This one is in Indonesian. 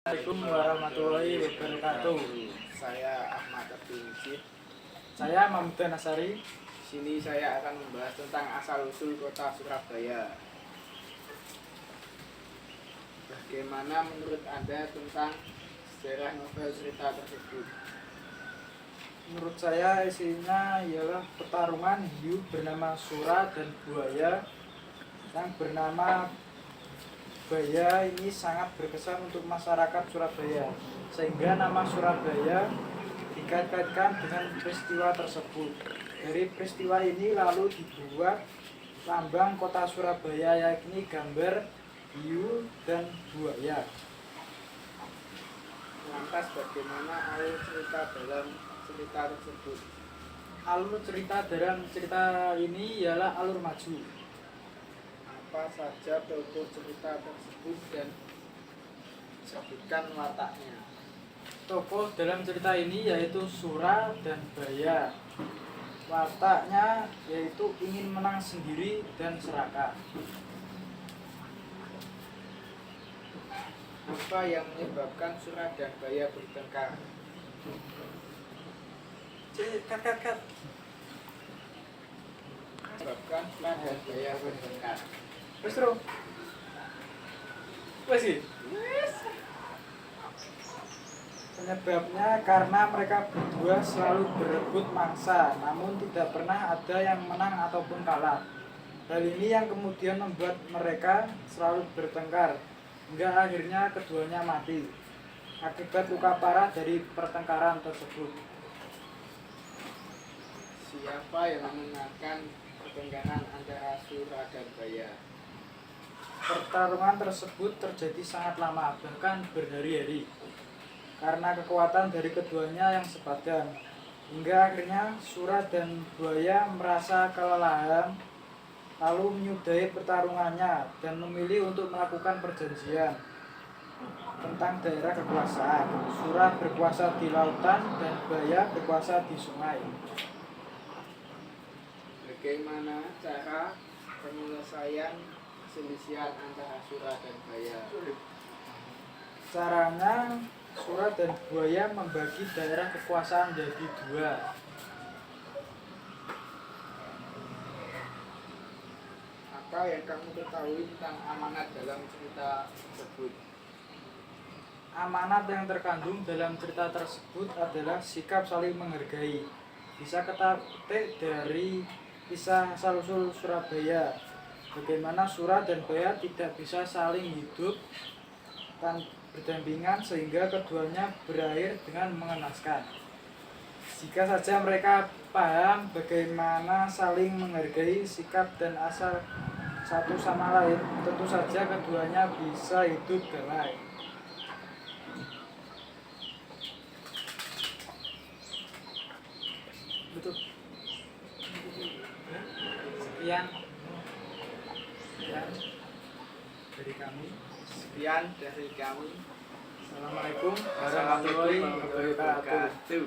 Assalamualaikum warahmatullahi wabarakatuh. Saya Ahmad Abdul. Saya Mahmud Nasari. Di sini saya akan membahas tentang asal-usul kota Surabaya. Bagaimana menurut Anda tentang sejarah novel cerita tersebut? Menurut saya isinya ialah pertarungan hiu bernama Sura dan buaya yang bernama Surabaya ini sangat berkesan untuk masyarakat Surabaya, sehingga nama Surabaya dikait-kaitkan dengan peristiwa tersebut. Dari peristiwa ini lalu dibuat lambang kota Surabaya, yakni gambar hiu dan buaya. Lantas bagaimana alur cerita dalam cerita tersebut? Alur cerita dalam cerita ini ialah alur maju. Apa saja tokoh cerita tersebut dan sebutkan wataknya? Tokoh dalam cerita ini yaitu Sura dan Baya. Wataknya yaitu ingin menang sendiri dan serakah. Apa yang menyebabkan Sura dan Baya bertengkar? Kat. Menyebabkan Sura dan Baya bertengkar. Wes bro. Wes sih. Penyebabnya karena mereka berdua selalu berebut mangsa, namun tidak pernah ada yang menang ataupun kalah. Hal ini yang kemudian membuat mereka selalu bertengkar, hingga akhirnya keduanya mati akibat luka parah dari pertengkaran tersebut. Siapa yang memenangkan pertengkaran antara Sura dan Baya? Pertarungan tersebut terjadi sangat lama, bahkan berhari-hari, karena kekuatan dari keduanya yang sepadan, hingga akhirnya Sura dan Buaya merasa kelelahan, lalu menyudahi pertarungannya dan memilih untuk melakukan perjanjian tentang daerah kekuasaan. Sura berkuasa di lautan dan Buaya berkuasa di sungai. Bagaimana cara penyelesaian perselisihan antara Sura dan Baya? Caranya, Sura dan Buaya membagi daerah kekuasaan jadi dua. Apa yang kamu ketahui tentang amanat dalam cerita tersebut? Amanat yang terkandung dalam cerita tersebut adalah sikap saling menghargai. Bisa kita petik dari kisah asal-usul Surabaya, bagaimana Sura dan Baya tidak bisa saling hidup berdampingan sehingga keduanya berakhir dengan mengenaskan. Jika saja mereka paham bagaimana saling menghargai sikap dan asal satu sama lain, tentu saja keduanya bisa hidup damai. Betul. Sekian dari kami. Sekian dari kami. Assalamualaikum warahmatullahi wabarakatuh.